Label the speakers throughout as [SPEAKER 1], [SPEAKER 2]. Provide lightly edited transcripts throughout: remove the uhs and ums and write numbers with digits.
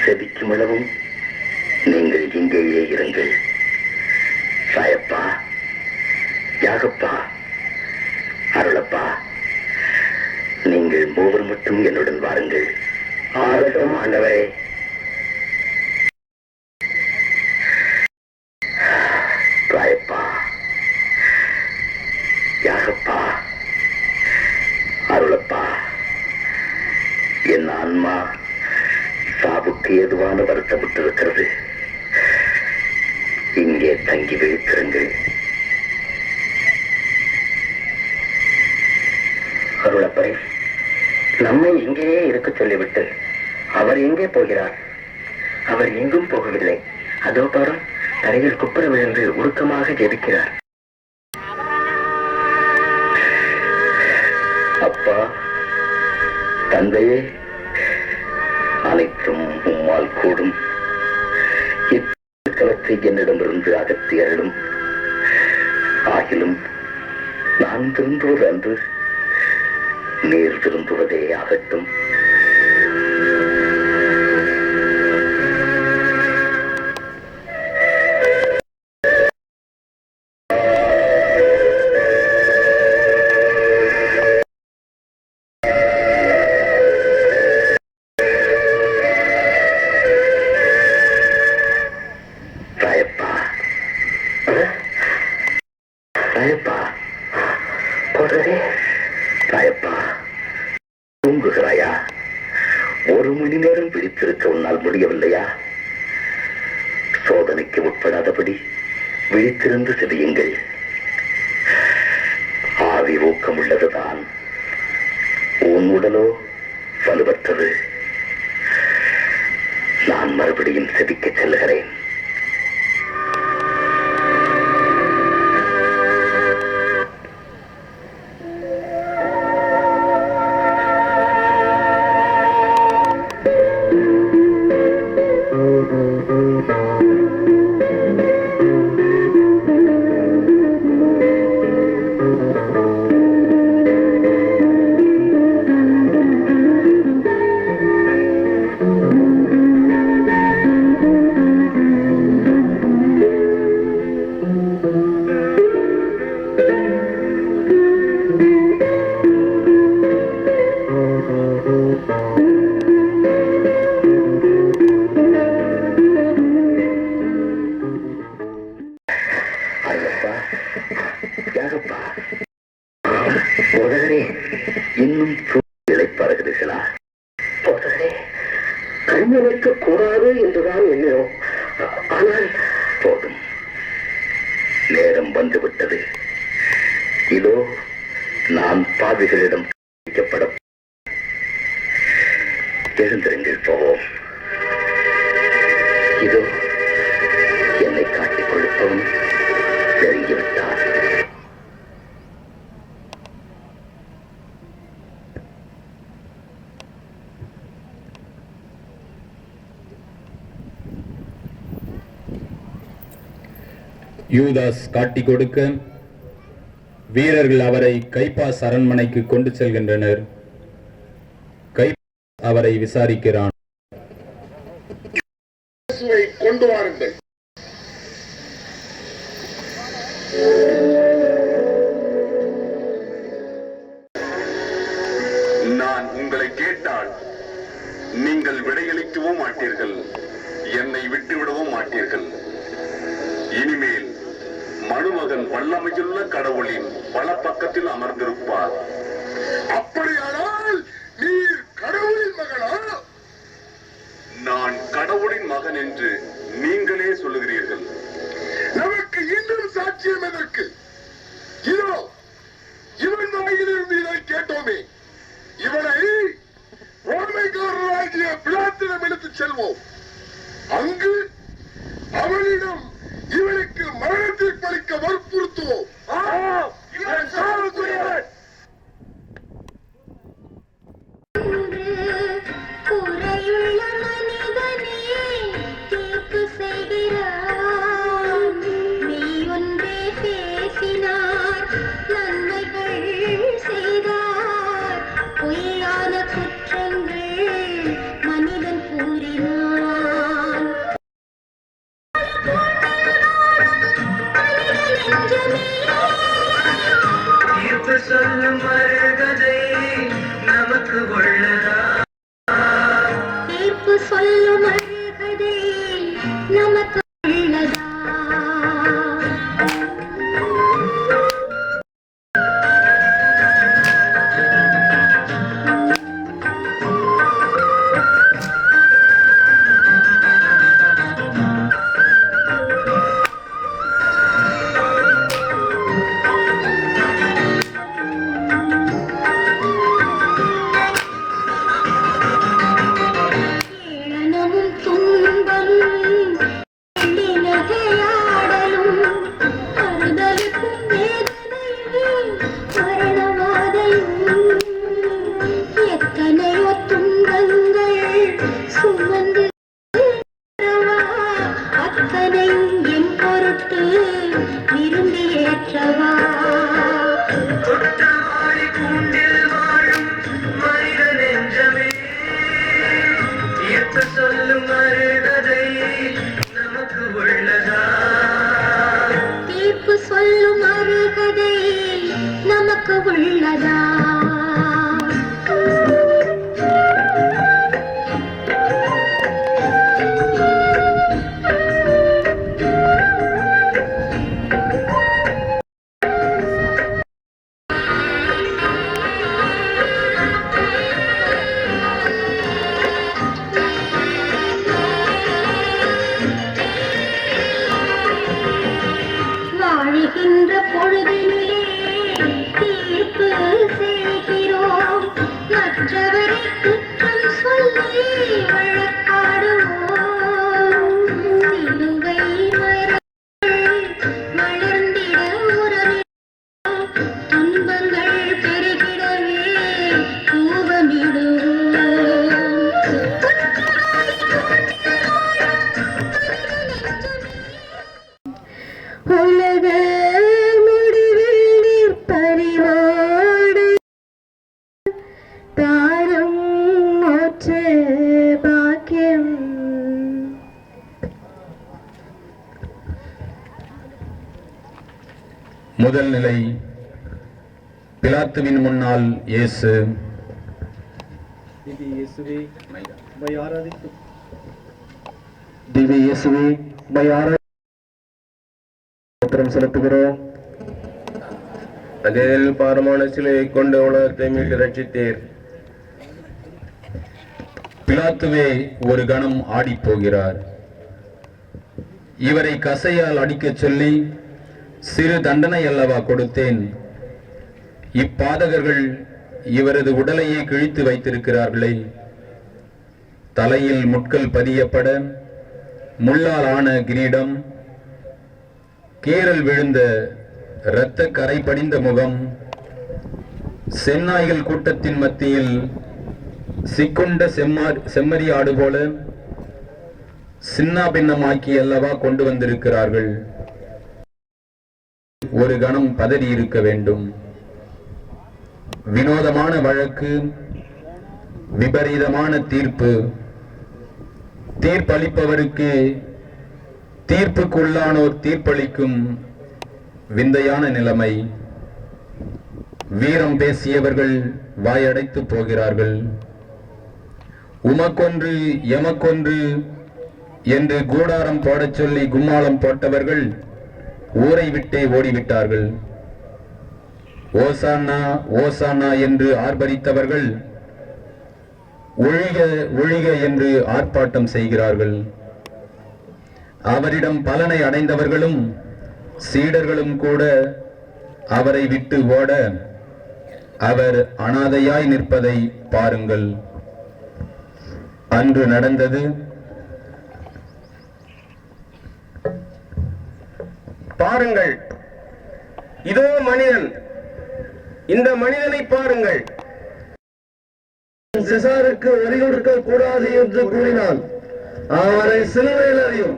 [SPEAKER 1] செபிக்கும் அளவும் நீங்கள் இங்கேயே இருங்கள். சாயப்பா, யாகப்பா, அருளப்பா, நீங்கள் மூவர் மட்டும் என்னுடன் வாருங்கள். ஆகட்டும் ஆண்டவரே. சாயப்பா, யாகப்பா, அருளப்பா, என் ஆன்மா சாவுக்கு ஏதுவான வருத்தப்பட்டிருக்கிறது. இங்கே தங்கி விழித்திருங்கள். அருளப்பரே, நம்மை இங்கேயே இருக்க சொல்லிவிட்டு அவர் எங்கே போகிறார்? அவர் எங்கும் போகவில்லை. அதோ பாரும், தரையில் குப்புற விழுந்து உருக்கமாக ஜெபிக்கிறார். அப்பா, தந்தையே, அனைத்தும் உம்மால் கூடும். இத்தலத்தை என்னிடமிருந்து அகற்றி அருளும். ஆகிலும் நான் திரும்புவது அன்று, நீர் திரும்புவதே ஆகட்டும். தூங்குகிறாயா? ஒரு மணி நேரம் விழித்திருக்க உன்னால் முடியவில்லையா? சோதனைக்கு உட்படாதபடி விழித்திருந்து செவியுங்கள். ஆவி ஊக்கம் உள்ளதுதான், உன் உடலோ வலுவற்றது. நான் மறுபடியும் செபிக்க செல்கிறேன். இன்னும் இழைப்பார்களா? கண்ணிமைக்க கூடாது என்றுதான் எண்ணினோம். ஆனால் போதும், நேரம் வந்துவிட்டது. இதோ நான் பாவிகளிடம் வைக்கப்பட. எழுந்திருங்கள், போவோம். இதோ என்னை காட்டிக் கொடுப்பவன் நெருங்கிவிட்டார்.
[SPEAKER 2] யூதாஸ் காட்டிக் கொடுக்க வீரர்கள் அவரை கைப்பாஸ் அரண்மனைக்கு கொண்டு செல்கின்றனர். கைப்பாஸ் அவரை விசாரிக்கிறான்.
[SPEAKER 3] கொண்டு வாருங்கள். நான் உங்களை கேட்டால் நீங்கள் விடையளிக்கவும் மாட்டீர்கள், என்னை விட்டுவிடவும் மாட்டீர்கள். இனிமேல் மருமகன் வல்லமையுள்ள கடவுளின் வலப்பக்கத்தில் அமர்ந்திருப்பார். அப்படியானால் நீர் கடவுளின் மகளா? நான் கடவுள் என்று நீங்களே சொல்லுகிறீர்கள். நமக்கு இன்னும் சாட்சியம் எதற்கு? இதோ இவன் வாயிலிருந்து இதை கேட்டோமே. இவனை ஓமைக்காரராகிய பிலாத்திடம் எடுத்துச் செல்வோம். அங்கு அவனிடம் இவனுக்கு மரணத்திற்கு அளிக்க வற்புறுத்துவோம்.
[SPEAKER 4] சொல்லும் அருகதை நமக்கு உள்ளதா? தீர்ப்பு சொல்லும் அருகதை நமக்கு உள்ளதா? சொல்லும் அருகதை நமக்கு உள்ளதா? தீர்ப்பு சொல்லும் அருகதை நமக்கு உள்ளதா? வாழ்கின்ற பொழுதினிலே தீர்ப்பு செய்கிறோம். மற்றவரை குற்றம் சொல்லி வழக்காடுவோம். சிலுவை மலர்ந்திட உறவிடும் துன்பங்கள் பெருகிடவே தூவமிடுவோம். உலக முடிவில் நீர் பரிவாடு தாரம் மோட்ச பாக்கியம்.
[SPEAKER 2] முதல் நிலை. பிலாத்துவின் முன்னால் இயேசு.
[SPEAKER 5] திவ்ய இயேசுவே உம்மை ஆராதித்து செலுத்துகிறோம்.
[SPEAKER 6] அதில் பாரமான சிலையை கொண்டு உலகத்தை மீட்டு ரட்சித்தீர்.
[SPEAKER 2] பிலாத்துவே ஒரு கணம் ஆடி போகிறார். இவரை கசையால் அடிக்கச் சொல்லி சிறு தண்டனை அல்லவா கொடுத்தேன். இப்பாதகர்கள் இவரது உடலையே கிழித்து வைத்திருக்கிறார்களே. தலையில் முட்கள் பதியப்பட முள்ளால் ஆன கிரீடம், கீறல் விழுந்த இரத்த கரை படிந்த முகம், செந்நாய்கள் கூட்டத்தின் மத்தியில் சிக்குண்ட செம்மறி ஆடு போல சின்னா பின்னமாக்கி அல்லவா கொண்டு வந்திருக்கிறார்கள். ஒரு கணம் பதறி இருக்க வேண்டும். வினோதமான வழக்கு, விபரீதமான தீர்ப்பு. தீர்ப்பளிப்பவருக்கு தீர்ப்புக்குள்ளானோர் தீர்ப்பளிக்கும் விந்தையான நிலைமை. வீரம் பேசியவர்கள் வாயடைத்து போகிறார்கள். உமக்கொன்று எமக்கொன்று என்று கூடாரம் போடச் சொல்லி கும்மாளம் போட்டவர்கள் ஊரை விட்டே ஓடிவிட்டார்கள். ஓசானா ஓசானா என்று ஆர்ப்பரித்தவர்கள் ஒழிக ஒழிக என்று ஆர்ப்பாட்டம் செய்கிறார்கள். அவரிடம் பலனை அடைந்தவர்களும் சீடர்களும் கூட அவரை விட்டு ஓட அவர் அனாதையாய் நிற்பதை பாருங்கள். அன்று நடந்தது.
[SPEAKER 6] பாருங்கள், இதோ மனிதன், இந்த மனிதனை பாருங்கள். சிசாருக்கு வரி கொடுக்க கூடாது என்று கூறினான். அவரை சிலுவையில் அறியும்.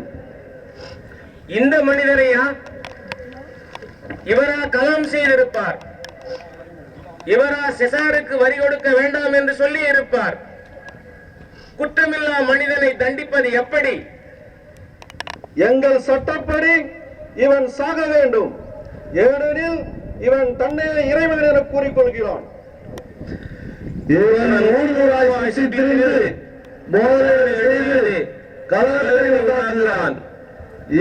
[SPEAKER 6] இந்த மனிதரையா? இவரா கலாம் செய்திருப்பார்? இவரா சிசாருக்கு வரி கொடுக்க வேண்டாம் என்று சொல்லி இருப்பார்? குற்றமில்லா மனிதனை தண்டிப்பது எப்படி?
[SPEAKER 5] எங்கள் சட்டப்படி இவன் சாக வேண்டும், ஏனெனில் இவன் தன்னை இறைவன் என கூறிக்கொள்கிறான்.
[SPEAKER 6] இவன் ஊர்வலாய் வசித்திருந்து மோதலை செய்து கலவரத்தை உண்டாக்குகிறான்.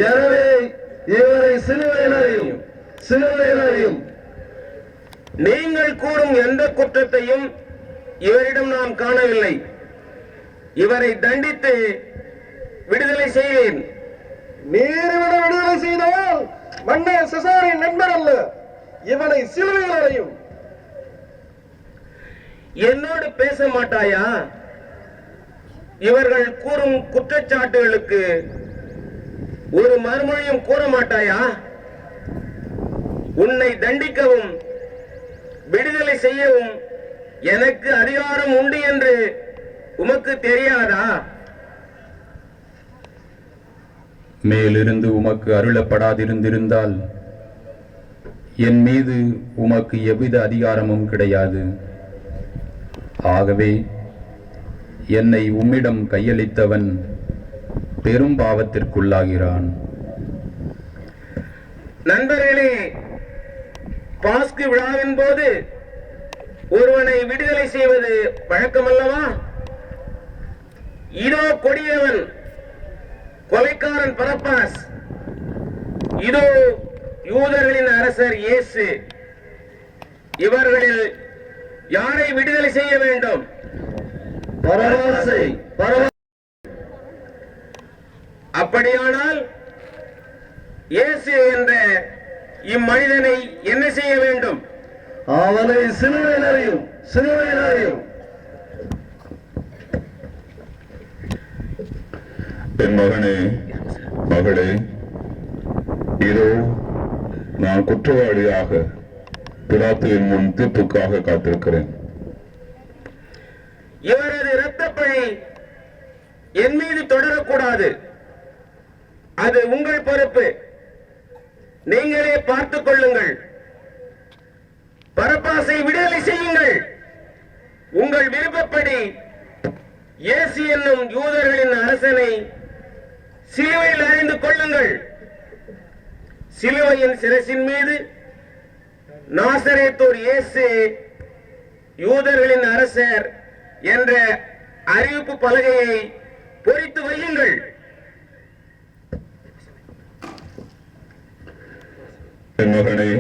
[SPEAKER 6] எனவே இவரை சிலுவையில் அறியும், சிலுவையில் அறியும். நீங்கள் கூறும் எந்த குற்றத்தையும் இவரிடம் நான் காணவில்லை. இவரை தண்டித்து விடுதலை செய்வேன்.
[SPEAKER 5] நீர் இவனை விடுதலை செய்தால் மன்னர் சிசாரின் நண்பர் அல்ல, இவனை சிலுவையில் அறையும்.
[SPEAKER 6] என்னோடு பேச மாட்டாயா? இவர்கள் கூறும் குற்றச்சாட்டுகளுக்கு ஒரு மறுமொழியும் கூற மாட்டாயா? உன்னை தண்டிக்கவும் விடுதலை செய்யவும் எனக்கு அதிகாரம் உண்டு என்று உமக்கு தெரியாதா?
[SPEAKER 2] மேலிருந்து உமக்கு அருளப்படாதிருந்திருந்தால் என் மீது உமக்கு எவ்வித அதிகாரமும் கிடையாது. ஆகவே என்னை உம்மிடம் கையளித்தவன் பெரும் பாவத்திற்குள்ளாகிறான்.
[SPEAKER 6] நண்பர்களே, பாஸ்கு விழாவின் போது ஒருவனை விடுதலை செய்வது வழக்கமல்லவா? இதோ கொடியவன், கொலைக்காரன் பரப்பாஸ், இதோ யூதர்களின் அரசர் இயேசு. இவர்களில் யாரை விடுதலை செய்ய வேண்டும்? பரபாசை. அப்படியானால் இயேசு என்ற இம்மனிதனை என்ன செய்ய வேண்டும்? அவனை சிலுவையில் அறையும், சிலுவையில் அறையும்.
[SPEAKER 3] என் மகனே, மகளே, இதோ நான் குற்றவாளியாக பிலாத்துவின் முன் தீர்ப்புக்காக காத்திருக்கிறேன்.
[SPEAKER 6] இவரது இரத்தப்பழி என் மீது தொடரக்கூடாது. அது உங்கள் பொறுப்பு. நீங்களே பார்த்துக் கொள்ளுங்கள். பரபாசை விடுதலை செய்யுங்கள். உங்கள் விருப்பப்படி இயேசு என்னும் யூதர்களின் அரசனை சிலுவையில் அறிந்து கொள்ளுங்கள். சிலுவையின் சிரசின் மீது நாசரேத்தூர் இயேசு யூதர்களின் அரசர் என்ற அறிவிப்பு பலகையை பொறித்து வையுங்கள்.
[SPEAKER 3] என் மகனே,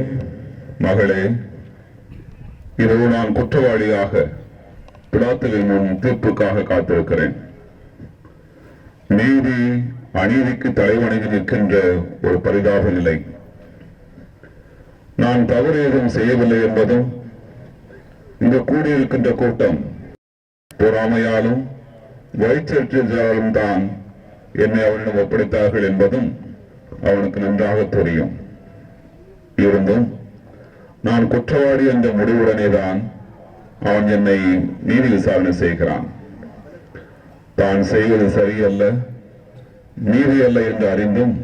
[SPEAKER 3] மகளே, இதோ நான் குற்றவாளியாக பிலாத்துவின் முன் தீர்ப்புக்காக காத்திருக்கிறேன். நீதி அநீதிக்கு தலைவணங்கி நிற்கின்ற ஒரு பரிதாப நிலை. நான் தவறு ஏதும் செய்யவில்லை என்பதும், இந்த கூடியிருக்கின்ற கூட்டம் பொறாமையாலும் வயிற்றெழுதலாலும் தான் என்னை அவனிடம் ஒப்படைத்தார்கள் என்பதும் அவனுக்கு நன்றாக தெரியும். இருந்தும் நான் குற்றவாளி என்ற முடிவுடனேதான் அவன் என்னை நீதி விசாரணை செய்கிறான். தான் செய்வது சரியல்ல, நீதி அல்ல என்று அறிந்தும்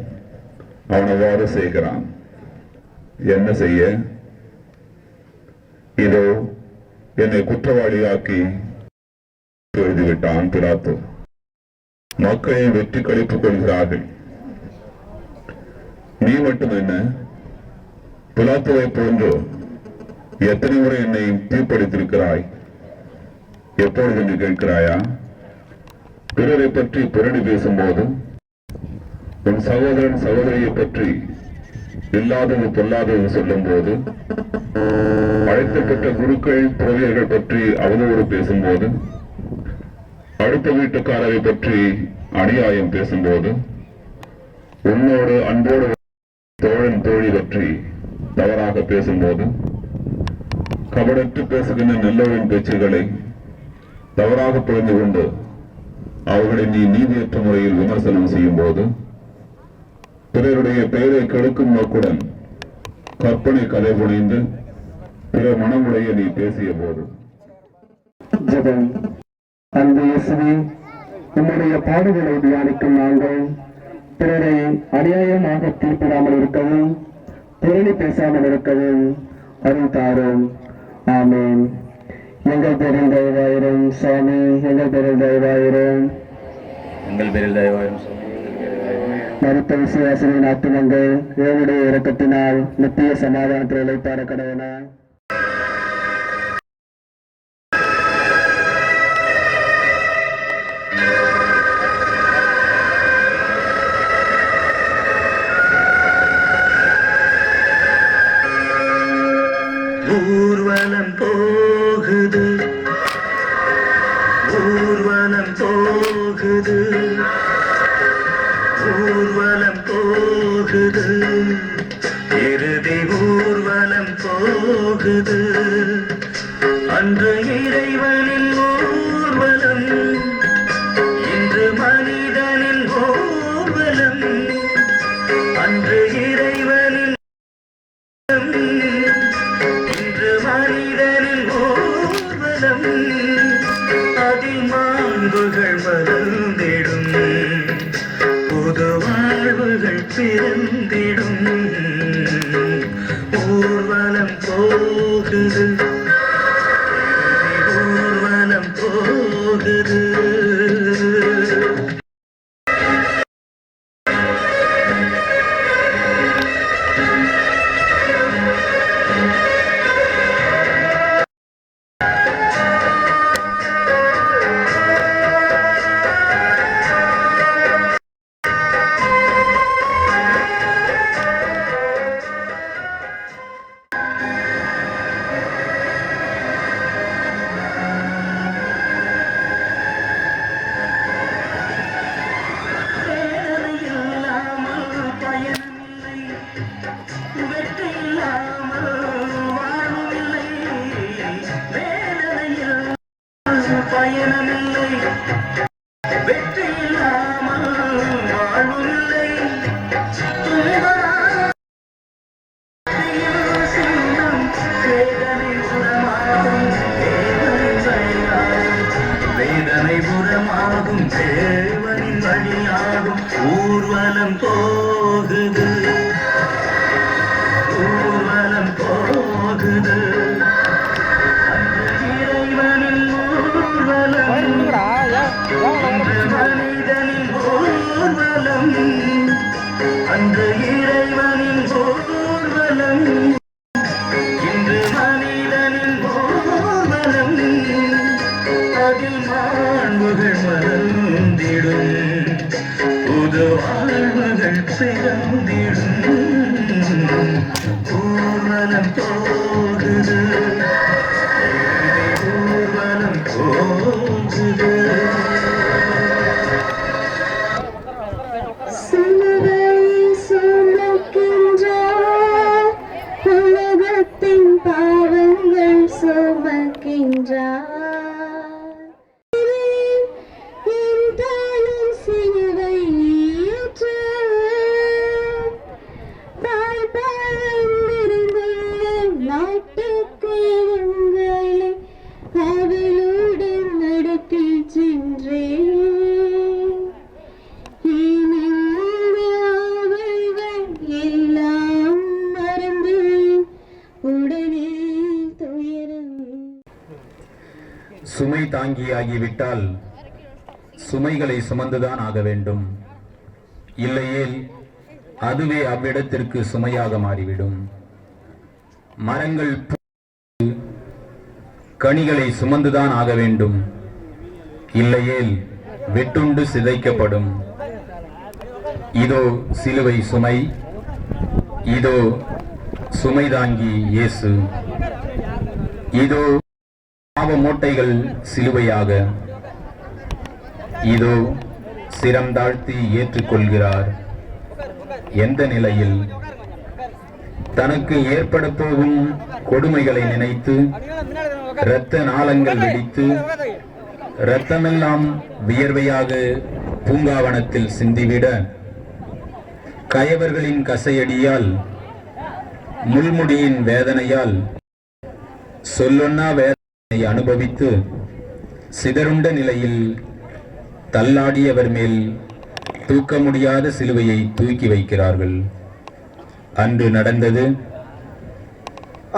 [SPEAKER 3] அவன் அவ்வாறு செய்கிறான். என்ன செய்ய? இதோ என்னை குற்றவாளியாக்கி எழுதிவிட்டான் பிலாத்து. மக்களை வெற்றி கழிப்புக் கொள்கிறார்கள். நீ மட்டும் என்ன, பிலாத்துவை போன்று எத்தனை முறை என்னை தீர்ப்பளித்திருக்கிறாய்? எப்பொழுது என்று கேட்கிறாயா? பிறரை பற்றி பிறடி பேசும்போது, உன் சகோதரன் சகோதரியை பற்றி இல்லாதது பொல்லாதது சொல்லும் போது, அழைக்கப்பட்ட குருக்கள் புரோகிதர்கள் பற்றி அவதூறு பேசும்போது, அடுத்த வீட்டுக்காரரை பற்றி அநியாயம் பேசும்போது, உன்னோடு அன்போடு தோழன் தோழி பற்றி தவறாக பேசும்போது, கபடற்று பேசுகின்ற நல்லவரின் பேச்சுகளை தவறாக புரிந்து கொண்டு அவர்களை நீ நீதியற்ற முறையில் விமர்சனம் செய்யும் போது, பிறருடைய பெயரை கெடுக்கும் நோக்குடன் கற்பனை கதை புனைந்து பிறர் மனமுடைய நீ பேசிய போது,
[SPEAKER 7] ஜெபம். அன்பு இயேசுவே, உம்முடைய பாடுகளை தியானிக்கும் நாங்கள் பிறரை அநியாயமாக தீர்ப்பிடாமல் இருக்கவும், புரணி பேசாமல் இருக்கவும் அருள் தாரும். ஆமென். எங்கள் பேரில் தயவாயிரும் சுவாமி, எங்கள் பேரில் தயவாயிரும்.
[SPEAKER 2] எங்கள் பேரில் தயவாயிரும்
[SPEAKER 7] மருத்துவ விசுவாசிகளின் ஆத்துமங்கள் ஏழுடைய இரக்கத்தினால் நித்திய சமாதானத்தில் இழைப்பார கடவுள.
[SPEAKER 1] ஊர்வலம் போகுது, ஊர்வலம் போகுது, ஊர்வலம் போகுது, இறுதி ஊர்வலம் போகுது. அன்று இறைவனின் ஊர்வலம், இன்று மனிதனின் ஊர்வலம். அன்று இறைவனின் இன்று மனிதனின் ஊர்வலம். அதில் மாண்புகள் மலர்ந்திடும், புது வாழ்வுகள் பிறந்திடும். ஊர்வலம் போகுது, ஊர்வலம் போகுது. பயணமில்லை, வெற்றி இல்லாமல் வாழ்வில்லை. வேதனை புறமாகும் வேதனை புறமாகும் தேவனின் வழியாகும். ஊர்வலம் போகுது, ஊர்வலம் போகுது. மனிதனின் ஊர்வலம், அன்று இறைவனின் ஊர்வலம். இன்று மனிதனின் ஊர்வலம். அதில் மாண்புகள் மலர்ந்திடும், புது வாழ்வுகள் பிறந்திடும். ஊர்வலம் போகுது, ஊர்வலம் போகுது.
[SPEAKER 4] உலகத்தின் பாவங்கள் சுமக்கின்றார். சிலுவை ஏற்ற தாய்ப்பாலம் இருந்துள்ள நாட்டுக்கு எங்களை அவளுடன் நடத்தி சென்றேன். எல்லாம் மறந்து உடனே துயரம்.
[SPEAKER 2] சுமை தாங்கியாகிவிட்டால் சுமைகளை சுமந்துதான் ஆக வேண்டும். இல்லையேல் அதுவே அவ்விடத்திற்கு சுமையாக மாறிவிடும். மரங்கள் கனிகளை சுமந்துதான் ஆக வேண்டும். இல்லையேல் வெட்டுண்டு சிதைக்கப்படும். இதோ சிலுவை சுமை, இதோ சுமை தாங்கி இயேசு, இதோ பாவ மூட்டைகள் சிலுவையாக, இதோ சிரம் தாழ்த்தி ஏற்றுக்கொள்கிறார். எந்த நிலையில் தனக்கு ஏற்பட போகும் கொடுமைகளை நினைத்து இரத்த நாளங்கள் வெடித்து இரத்தமெல்லாம் வியர்வையாக பூங்காவனத்தில் சிந்திவிட கயவர்களின் கசையடியால் முள்முடியின் வேதனையால் சொல்லொன்னா வேதனை அனுபவித்து சிதறுண்ட நிலையில் தள்ளாடியவர் மேல் தூக்க முடியாத சிலுவையை தூக்கி வைக்கிறார்கள். அன்று நடந்தது.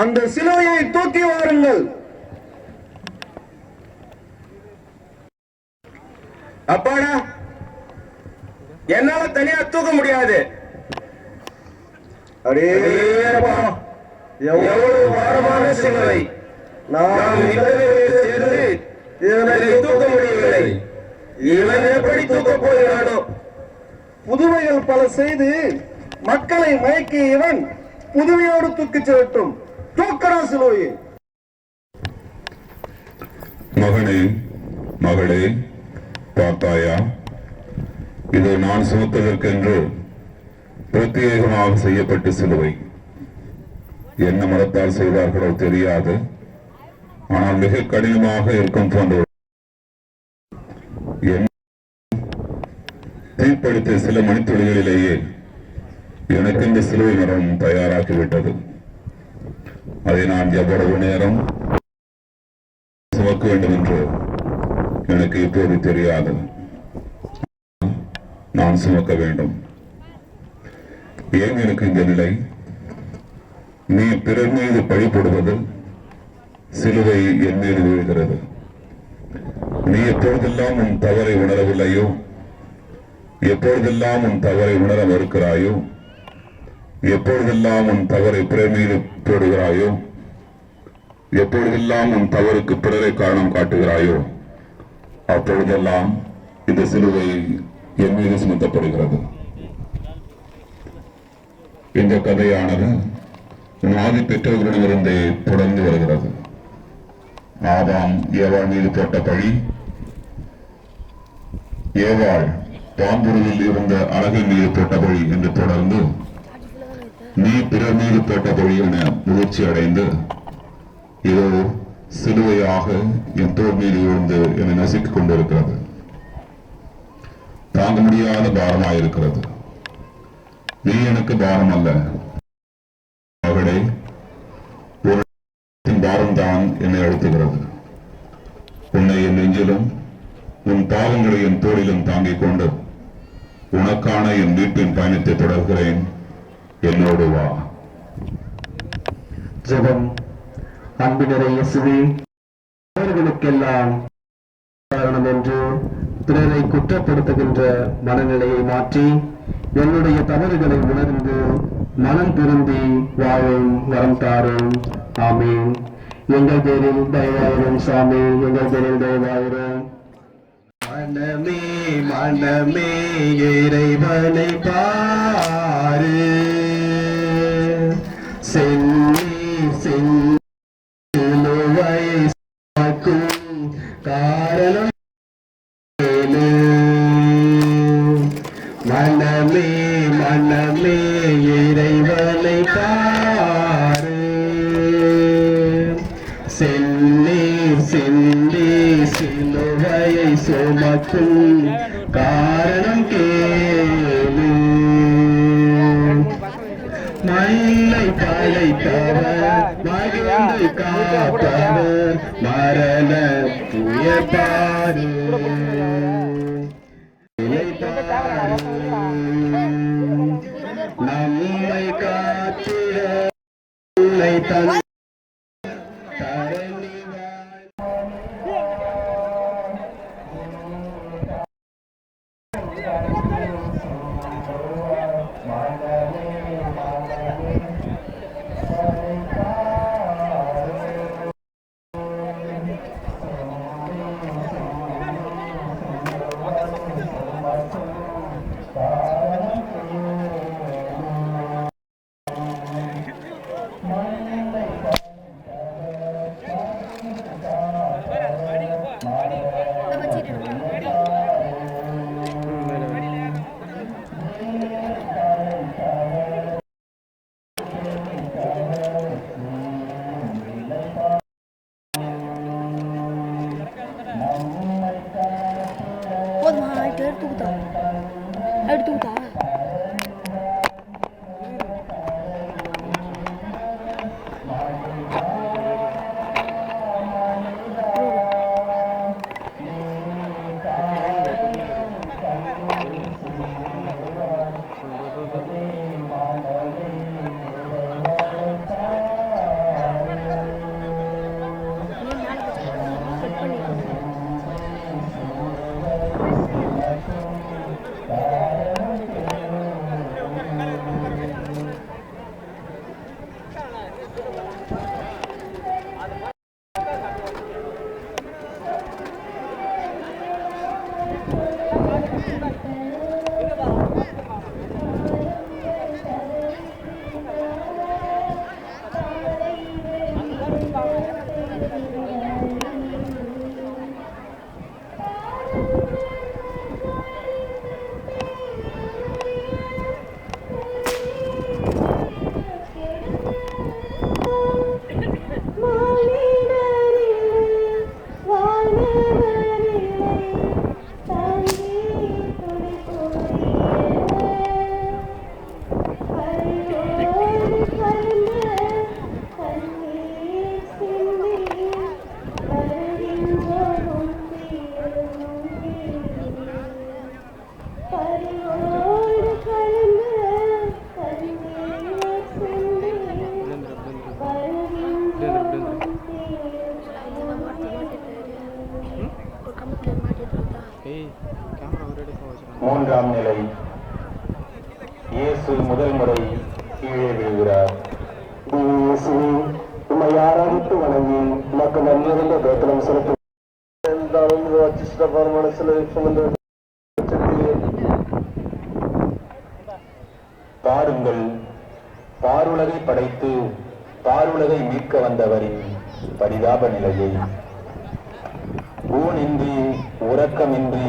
[SPEAKER 5] அந்த சிலுவையை தூக்கி வாருங்கள்.
[SPEAKER 6] அப்பாடா, என்னால தனியா தூக்க முடியாது.
[SPEAKER 5] அடே
[SPEAKER 6] எவ்வளவு பாரமான சிலுவை. நாம் சேர்ந்து இதனை தூக்க முடியவில்லை. இவன் எப்படி தூக்க போகிறானோ?
[SPEAKER 5] புதுமைகள் பல செய்து மக்களை மயக்கிய இவன் புதுமையோடு தூக்கிச் செல்லட்டும். தூக்கரா சிலுவையை.
[SPEAKER 3] மகனே, மகளே, பார்த்தாயா, இதை நான் சுமப்பதற்கென்று பிரத்யேகமாக செய்யப்பட்ட சிலுவை. என்ன மதத்தால் செய்தார்களோ தெரியாது, ஆனால் மிக கடினமாக இருக்கும் போன்ற தீர்ப்பளித்த சில மணித்துளிகளிலேயே எனக்கு இந்த சிலுவை மரம் தயாராகிவிட்டது. அதை நான் எவ்வளவு நேரம் சுமக்க வேண்டும் என்று எனக்கு இப்போது தெரியாது. நான் சுமக்க வேண்டும். ஏன் எனக்கு இந்த நிலை? நீ பிறர் மீது பழி போடுவது சிலுவை என் மீது விழுகிறது. நீ எப்பொழுதெல்லாம் உன் தவறை உணரவில்லையோ, எப்பொழுதெல்லாம் உன் தவறை உணர மறுக்கிறாயோ, எப்பொழுதெல்லாம் உன் தவறை பிறர் மீது போடுகிறாயோ, எப்பொழுதெல்லாம் உன் தவறுக்கு பிறரை காரணம் காட்டுகிறாயோ, அப்பொழுதெல்லாம் இந்த சிலுவை என் மீது சுமத்தப்படுகிறது. இந்த கதையானது உன் ஆதி பெற்றோர்களிடமிருந்தே தொடர்ந்து வருகிறது. ஆதாம் ஏவாள் மீது போட்ட பழி, ஏவாள் பாம்புருவில் இருந்த அழகை மீது போட்ட பழி என்று தொடர்ந்து நீ பிறர் மீது போட்ட பழி என முதிர்ச்சி அடைந்து இதோ சிலுவையாக என் தோல் மீது விழுந்து என்னை நசுக்கிக் கொண்டிருக்கிறது. தாங்க முடியாத பாரமாயிருக்கிறது. நீ எனக்கு பாரம் அல்ல மகளே, ஒரு பாரம்தான் என்னை அழுத்துகிறது. உன்னை என் நெஞ்சிலும் உன் பாவங்களை என் தோளிலும் தாங்கிக் கொண்டு உனக்கான என் மீட்பின் பயணத்தை தொடர்கிறேன். என்னோடு வா.
[SPEAKER 7] ஜெபம். அன்பினரை இயேசுவே, அவர்களுக்கெல்லாம் காரணம் என்று பிறரை குற்றப்படுத்துகின்ற மனநிலையை மாற்றி என்னுடைய தவறுகளை உணர்ந்து மனம் திருந்தி வாழும் வரம் தாரும். ஆமீன். எங்கள் பேரில் தயவாயிரும் சாமி, எங்கள் பேரில் தயவாயிரும். மனமே மனமே இறைவனை பாரு, சென்னீர் சிலுவை சுமக்கும் காரணம் ஏனு. மனமே மனமே இறைவனை பாரு, சென்னீர் சிந்தி சிலுவையை சுமக்கும் காரணம் கேளு. மண்ணை படைத்தவர், மகிழ்ந்து காப்பவர், மரண துயர்பாரு. நம்மை காத்திட உன்னை தன்
[SPEAKER 3] காரணம்
[SPEAKER 2] மூன்றாம் நிலை. இயேசு முதல் முறை கீழே விழுகிறார்.
[SPEAKER 5] உம்மை ஆராதித்து வணங்கி உமக்கு நன்றிருந்த தோத்திரம் செலுத்தும் மனசில் சுமந்து
[SPEAKER 2] பாருங்கள், பாருலகை படைத்து பாருலகை மீட்க வந்தவரின் பரிதாப நிலையை. ஊனின்றி உறக்கமின்றி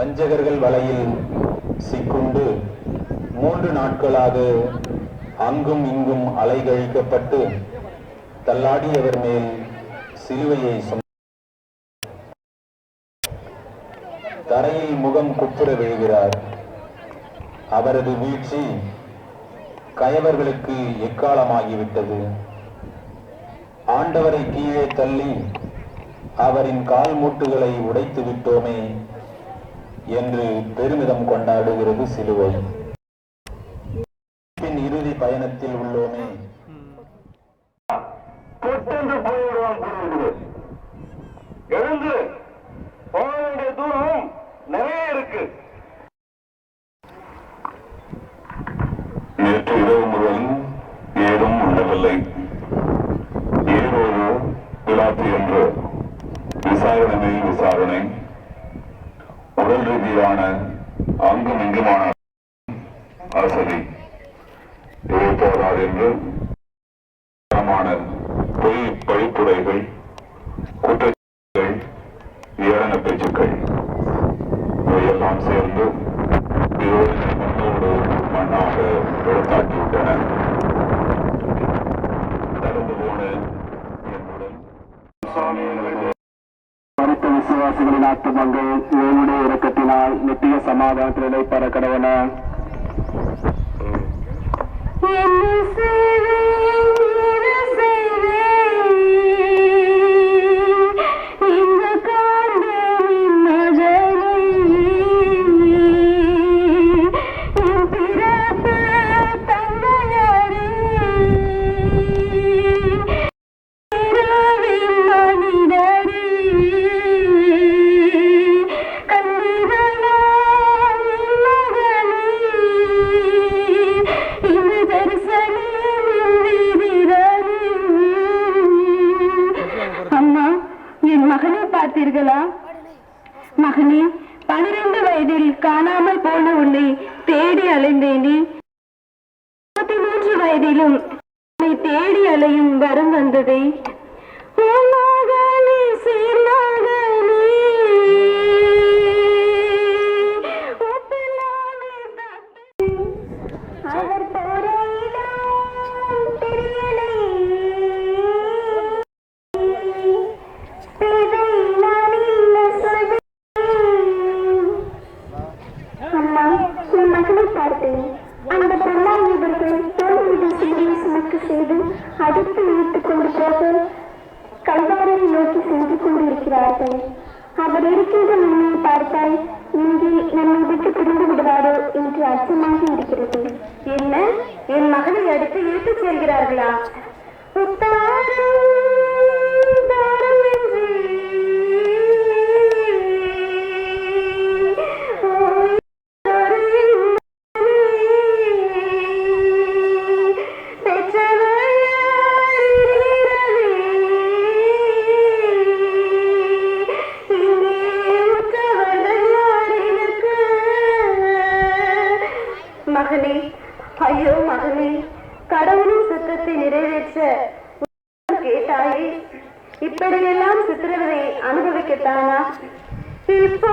[SPEAKER 2] வஞ்சகர்கள் வலையில் சிக்குண்டு 3 நாட்களாக அங்கும் இங்கும் அலைகழிக்கப்பட்டு தள்ளாடியவர் மேல் சிலுவையை தரையில் முகம் குப்புற விழுகிறார். அவரது வீழ்ச்சி கயவர்களுக்கு எக்காலமாகிவிட்டது. ஆண்டவரை கீழே தள்ளி அவரின் கால் மூட்டுகளை உடைத்து விட்டோமே என்று பெருமிதம் கொண்டாடுகிறது சிலுவை. இறுதி பயணத்தில் உள்ளோமே.
[SPEAKER 5] எழுந்து போக வேண்டிய தூரம் நிறைய இருக்கு.
[SPEAKER 3] நேற்று இரவு முதல் ஏதும் உண்ணவில்லை. ஏதோடு பிலாத்து என்று விசாரணை மேல் விசாரணை, உடல் ரீதியான அங்கும் இங்குமான அசதி. இவை போதாது என்று பொய் பழிப்புரைகள், குற்றச்சாட்டுகள், ஏளன பேச்சுக்கள் இவையெல்லாம் சேர்ந்து இருவரின் மண்ணோடு மண்ணாக எடுத்தாக்கிவிட்டன. நடந்து போன என்னுடன்
[SPEAKER 7] மருத்துவ விசுவாசிகளின் ஆத்துமங்கள் தேவனுடைய இரக்கத்தினால் நித்திய சமாதானத்தில் இடைப்பெற கடவன.
[SPEAKER 4] பார்த்தீர்களா மகனே? 12 வயதில் காணாமல் போன உன்னை தேடி அலைந்தேனே. 33 வயதிலும் உன்னை தேடி அலையும் வரம் வந்ததே. மகளை பார்த்தேன். அந்த பொல்லாதவர்கள் தோல்வி சுமக்கு செய்து அடுத்து இழுத்துக் கொண்டு போக கல்வாரியை நோக்கி சென்று கொண்டிருக்கிறார்கள். அவர் இருக்கின்ற நம்மை பார்த்தால் இங்கே நம்மை விட்டு பிரிந்து விடுவாரோ என்று அச்சமாக இருக்கிறது. என்ன, என் மகளை அடுத்து இழுத்துச் செல்கிறார்களா? மகனே, ஐயோ மகனே, கடவுளின் சுத்தத்தை நிறைவேற்ற கேட்டாயே, இப்படியெல்லாம் சித்திரவதை அனுபவிக்கத்தானா? இப்போ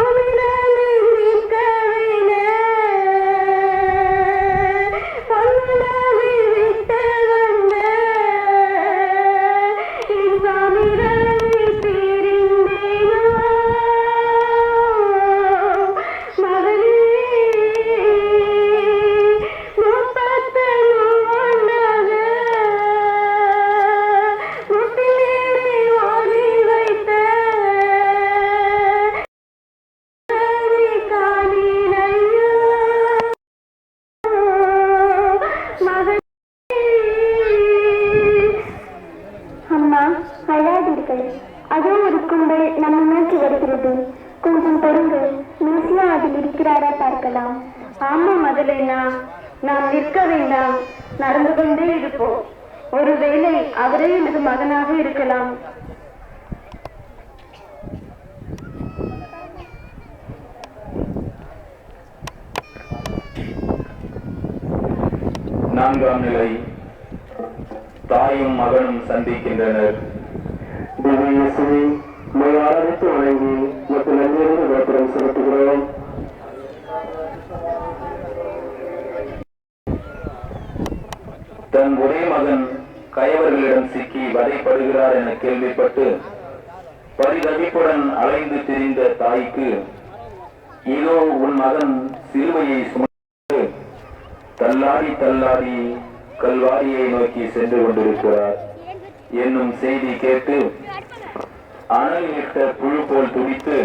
[SPEAKER 4] அதோ ஒரு கும்பல் நம்ம நோக்கி வருகிறது. கொஞ்சம் பொறுங்கள், மேசியா அதில் இருக்கிறாரா பார்க்கலாம். ஆமா மதலேனா, நாம் நிற்க வேண்டாம், நடந்து கொண்டே இருப்போம். ஒருவேளை அவரே எனது மகனாக இருக்கலாம்.
[SPEAKER 2] நான்காம் நிலை. தாயும் மகனும் சந்திக்கின்றனர்.
[SPEAKER 7] ஆரம்பித்து வணங்கி மற்றும் நன்றியிருந்து கோத்திரம் செலுத்துகிறோம்.
[SPEAKER 2] தன் ஒரே மகன் கயவர்களிடம் சிக்கி வதைப்படுகிறார் என கேள்விப்பட்டு பரிதவிப்புடன் அலைந்து திரிந்த தாய்க்கு, இதோ உன் மகன் சிலுவையை சுமந்து தள்ளாடி தள்ளாடி கல்வாரியை நோக்கி சென்று கொண்டிருக்கிறார் என்னும் செய்தி கேட்டு அனல் இட்ட புழு போல் துடித்து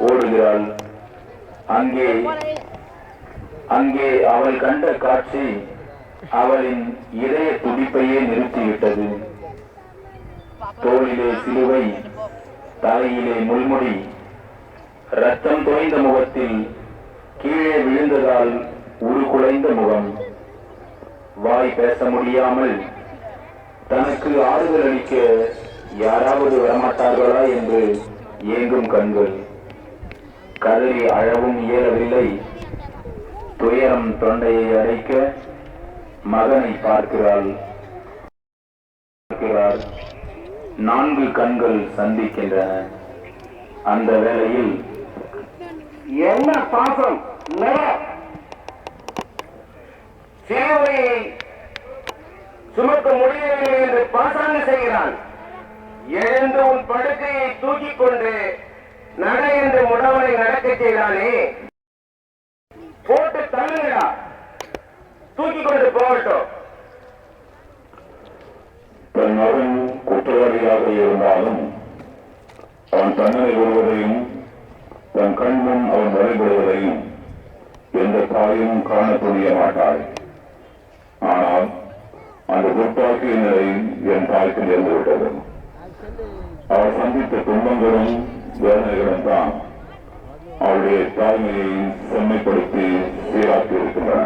[SPEAKER 2] ஓடுகிறாள். அங்கே அவள் கண்ட காட்சி அவளின் இதய துடிப்பையே நிறுத்திவிட்டது. தோளிலே சிலுவை, தலையிலே முள்முடி, ரத்தம் தோய்ந்த முகத்தில் கீழே விழுந்ததால் உருக்குலைந்த முகம், வாய் பேச முடியாமல் தனக்கு ஆறுதல் அளிக்க யாராவது வரமாட்டார்களா என்று ஏங்கும் கண்கள், கதறி அழவும் இயலவில்லை. துயரம் தொண்டையை அடைக்க மகனை பார்க்கிறாள். 4 கண்கள் சந்திக்கின்றன. அந்த வேளையில்
[SPEAKER 6] என்ன பாசம், சிலுவையை சுமக்க முடியவில்லை என்று பாசாங்கு செய்கிறான். எழுந்து உன் படுக்கையை தூக்கிக் கொண்டு நட என்று முடவனை நடக்க செய்தானே, போட்டு தள்ளுங்களா, தூக்கிக் கொண்டு போகட்டும்.
[SPEAKER 3] தன் மகன் குற்றவாளியாக இருந்தாலும் அவன் தண்டனை வருவதையும் தன் கண் முன் அவன் வழிபடுவதையும் எந்த தாயும் காண துணிய மாட்டாள். ஆனால் அந்த துர்ப்பாக்கிய நிலை என் தாய்க்கு நேர்ந்துவிட்டது. அவர் சந்தித்த துன்பங்களும் வேதனைகளும் தான் அவருடைய தாய்மையை செம்மைப்படுத்தி சீராக்கி இருக்கின்றன.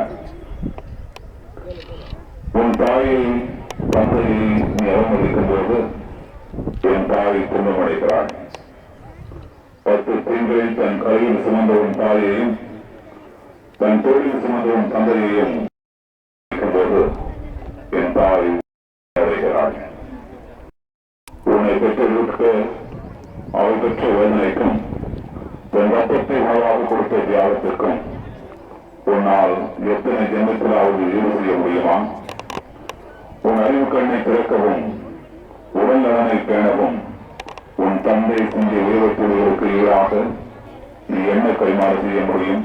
[SPEAKER 3] உன் தாயை தந்தையை நீ அவமதிக்கும் போது என் தாய் துன்பமடைகிறாள். 10 பெண்களில் தன் கையில் சுமந்த உன் தாயையும் தன் தோளில் சுமந்த உன் தந்தையையும் போது என் தாய் அடைகிறாள். உன்னை பெற்றெடுக்க அவள் பெற்ற வேதனைக்கும் தன் ரத்தத்தை உணவாக கொடுத்த தியாகத்திற்கும் உன்னால் எத்தனை ஜென்மத்திலாவது ஈடு செய்ய முடியுமா? உன் அறிவு கண்ணை திறக்கவும் உடல் நலனை பேணவும் உன் தந்தை செஞ்ச உயர்வுகளுக்கு ஈடாக நீ என்ன கைமாறு செய்ய முடியும்?